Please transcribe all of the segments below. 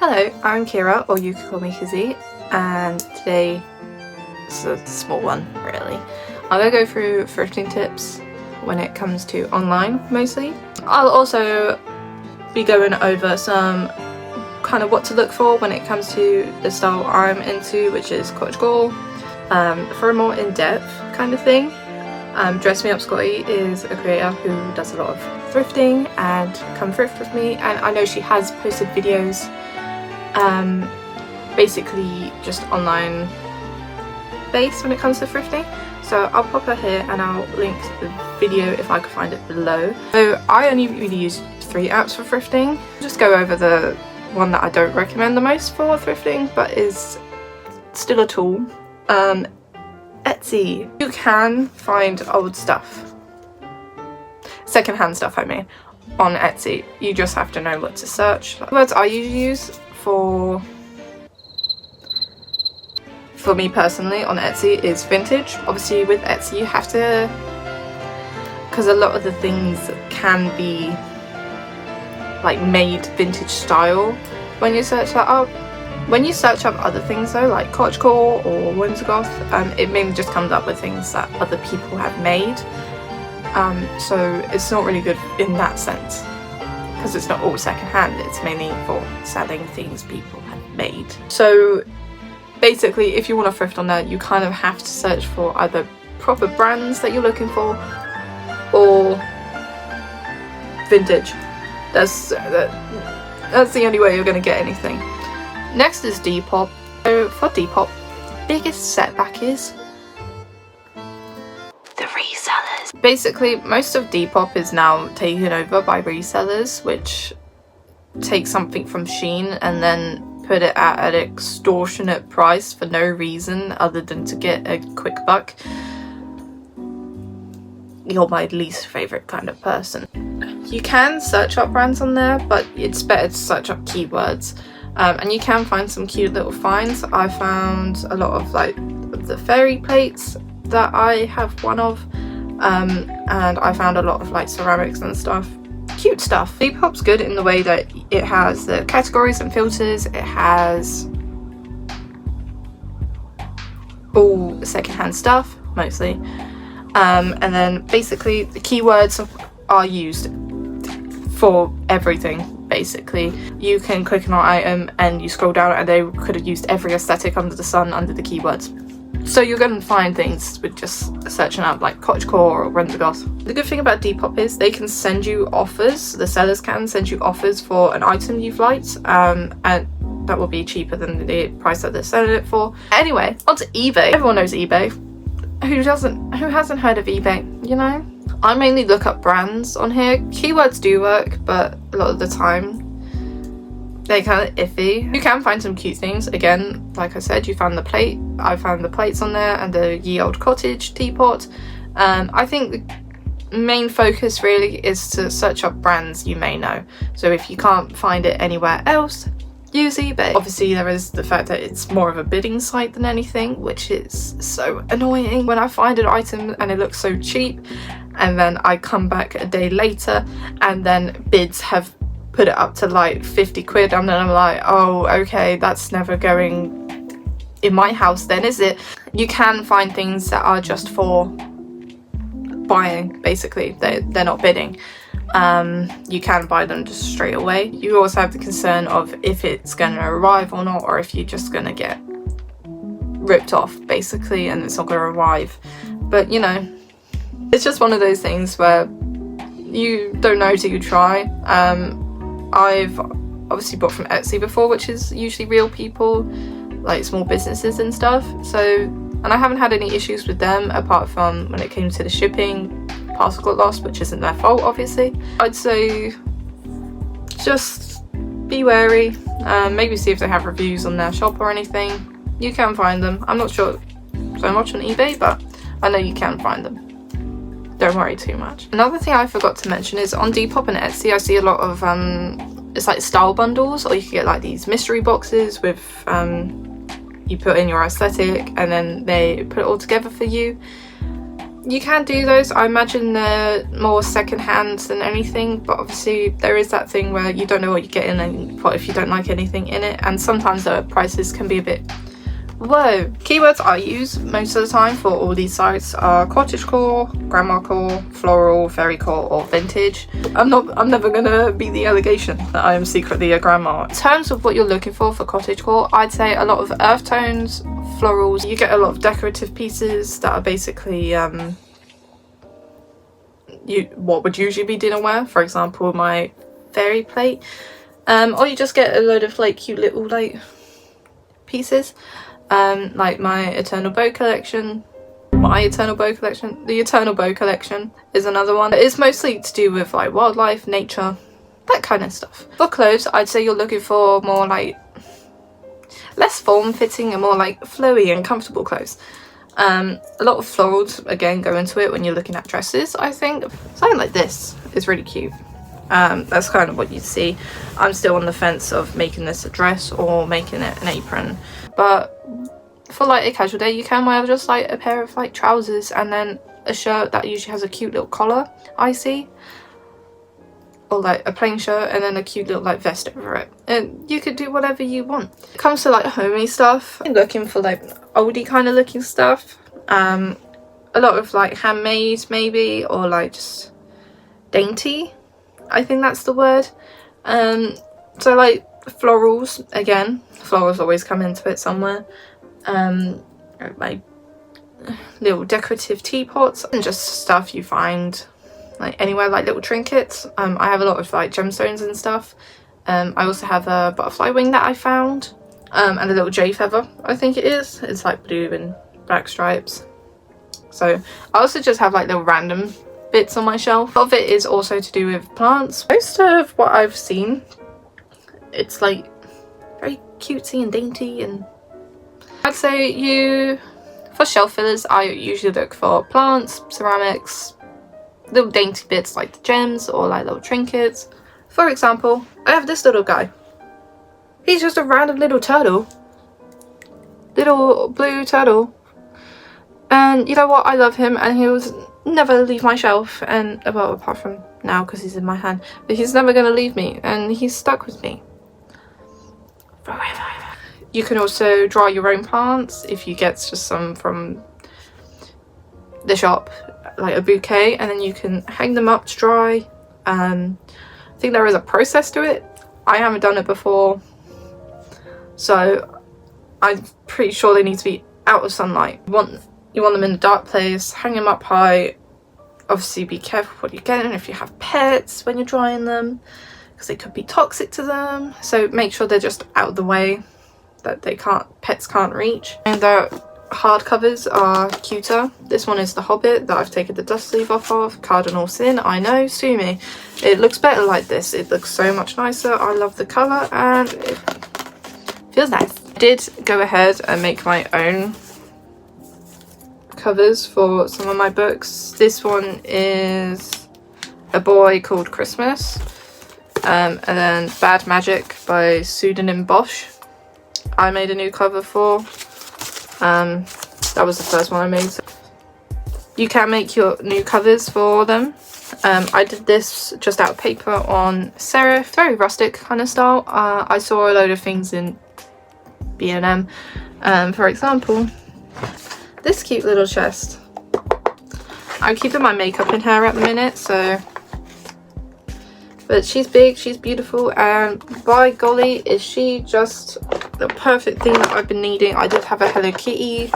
Hello, I'm Kira, or you can call me Kizzy, and today it's a small one really. I'm gonna go through thrifting tips when it comes to online mostly. I'll also be going over some kind of what to look for when it comes to the style I'm into, which is Cottagecore, for a more in-depth kind of thing. Dressmeupscotty is a creator who does a lot of thrifting and come thrift with me, and I know she has posted videos basically just online based when it comes to thrifting, so I'll pop her here and I'll link the video if I can find it below. So I only really use 3 apps for thrifting. Just go over the one that I don't recommend the most for thrifting but is still a tool. Etsy. You can find old stuff, secondhand stuff I mean, on Etsy. You just have to know what to search. The words I usually use for me personally on Etsy is vintage. Obviously with Etsy you have to, because a lot of the things can be like made vintage style when you search that up. When you search up other things though, like Cottagecore or Windsor Goth, it mainly just comes up with things that other people have made. So it's not really good in that sense, because it's not all secondhand, it's mainly for selling things people have made. So basically if you want to thrift on there, you kind of have to search for either proper brands that you're looking for or vintage. That's the only way you're going to get anything. Next is Depop. So for Depop, the biggest setback is the resellers. Basically, most of Depop is now taken over by resellers, which take something from Shein and then put it at an extortionate price for no reason other than to get a quick buck. You're my least favourite kind of person. You can search up brands on there, but it's better to search up keywords. And you can find some cute little finds. I found a lot of like the fairy plates that I have one of, and I found a lot of like ceramics and stuff. Cute stuff. Depop's good in the way that it has the categories and filters. It has all secondhand stuff mostly, and then basically the keywords are used for everything. Basically you can click on an item and you scroll down and they could have used every aesthetic under the sun under the keywords. So you're going to find things with just searching up like Cottagecore or Windsor Goth. The good thing about Depop is they can send you offers, the sellers can send you offers for an item you've liked, and that will be cheaper than the price that they're selling it for. Anyway, onto eBay. Everyone knows eBay. Who hasn't heard of eBay, you know? I mainly look up brands on here. Keywords do work, but a lot of the time they're kind of iffy. You can find some cute things. Again, like I said, you found the plate. I found the plates on there and the ye old cottage teapot. I think the main focus really is to search up brands you may know. So if you can't find it anywhere else, use eBay. Obviously there is the fact that it's more of a bidding site than anything, which is so annoying. When I find an item and it looks so cheap, and then I come back a day later and then bids have put it up to like 50 quid, and then I'm like, oh okay, that's never going in my house then, is it? You can find things that are just for buying, basically. They're not bidding. You can buy them just straight away. You also have the concern of if it's going to arrive or not, or if you're just going to get ripped off basically and it's not going to arrive. But you know, it's just one of those things where you don't know till you try. I've obviously bought from Etsy before, which is usually real people, like small businesses and stuff. So, and I haven't had any issues with them apart from when it came to the shipping. Parcel got lost, which isn't their fault obviously. I'd say just be wary. Maybe see if they have reviews on their shop or anything. You can find them. I'm not sure so much on eBay, but I know you can find them. Don't worry too much. Another thing I forgot to mention is on Depop and Etsy I see a lot of it's like style bundles, or you can get like these mystery boxes with you put in your aesthetic and then they put it all together for you. You can do those. I imagine they're more second-hand than anything, but obviously there is that thing where you don't know what you're getting and what if you don't like anything in it, and sometimes the prices can be a bit whoa. Keywords I use most of the time for all these sites are cottagecore, grandmacore, floral, fairycore, or vintage. I'm never gonna be the allegation that I am secretly a grandma. In terms of what you're looking for cottagecore, I'd say a lot of earth tones, florals. You get a lot of decorative pieces that are basically what would usually be dinnerware, for example my fairy plate, or you just get a load of like cute little like pieces. Like my Eternal Bow collection. The Eternal Bow collection is another one. It's mostly to do with like wildlife, nature, that kind of stuff. For clothes, I'd say you're looking for more like less form-fitting and more like flowy and comfortable clothes. A lot of florals again go into it when you're looking at dresses. I think something like this is really cute. That's kind of what you see. I'm still on the fence of making this a dress or making it an apron, but for like a casual day you can wear just like a pair of like trousers and then a shirt that usually has a cute little collar, I see, or like a plain shirt and then a cute little like vest over it, and you could do whatever you want. It comes to like homey stuff, I'm looking for like oldie kind of looking stuff, a lot of like handmade maybe, or like just dainty, I think that's the word. So like florals, again, florals always come into it somewhere. Like little decorative teapots and just stuff you find like anywhere, like little trinkets. I have a lot of like gemstones and stuff. I also have a butterfly wing that I found, and a little jay feather, I think it is. It's like blue and black stripes. So I also just have like little random bits on my shelf. A lot of it is also to do with plants. Most of what I've seen, it's like very cutesy and dainty, and I'd say for shelf fillers I usually look for plants, ceramics, little dainty bits like the gems or like little trinkets. For example, I have this little guy. He's just a random little turtle, little blue turtle, and you know what, I love him, and he was never leave my shelf, and well, apart from now because he's in my hand, but he's never gonna leave me, and he's stuck with me forever. You can also dry your own plants if you get just some from the shop, like a bouquet, and then you can hang them up to dry. I think there is a process to it. I haven't done it before, so I'm pretty sure they need to be out of sunlight. You want them in a dark place, hang them up high. Obviously be careful what you're getting if you have pets when you're drying them, because they could be toxic to them, so make sure they're just out of the way, that pets can't reach. And their hard covers are cuter. This one is The Hobbit that I've taken the dust sleeve off of. Cardinal Sin, I know, sue me. It looks better like this. It looks so much nicer. I love the colour and it feels nice. I did go ahead and make my own covers for some of my books. This one is A Boy Called Christmas, and then Bad Magic by Pseudonym Bosch. I made a new cover for. That was the first one I made. You can make your new covers for them. I did this just out of paper on serif, very rustic kind of style. I saw a load of things in B&M. For example, this cute little chest. I'm keeping my makeup in her at the minute, so. But she's big, she's beautiful, and by golly, is she just the perfect thing that I've been needing. I did have a Hello Kitty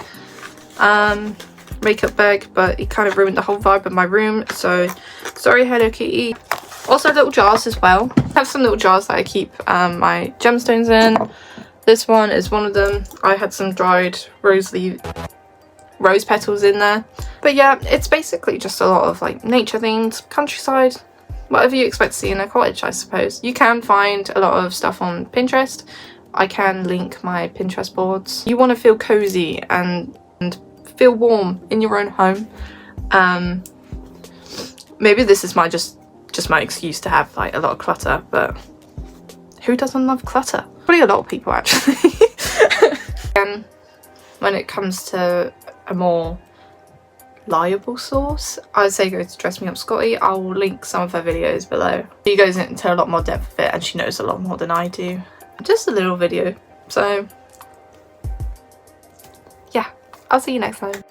makeup bag, but it kind of ruined the whole vibe of my room, so sorry Hello Kitty. Also little jars as well. I have some little jars that I keep my gemstones in. This one is one of them. I had some dried rose petals in there. But yeah, it's basically just a lot of like nature themed, countryside, whatever you expect to see in a cottage, I suppose. You can find a lot of stuff on Pinterest. I can link my Pinterest boards. You want to feel cozy and feel warm in your own home. Maybe this is my just my excuse to have like a lot of clutter, but who doesn't love clutter? Probably a lot of people actually. And when it comes to a more reliable source, I'd say go to Dressmeupscotty. I'll link some of her videos below. She goes into a lot more depth of it and she knows a lot more than I do. Just a little video. So yeah, I'll see you next time.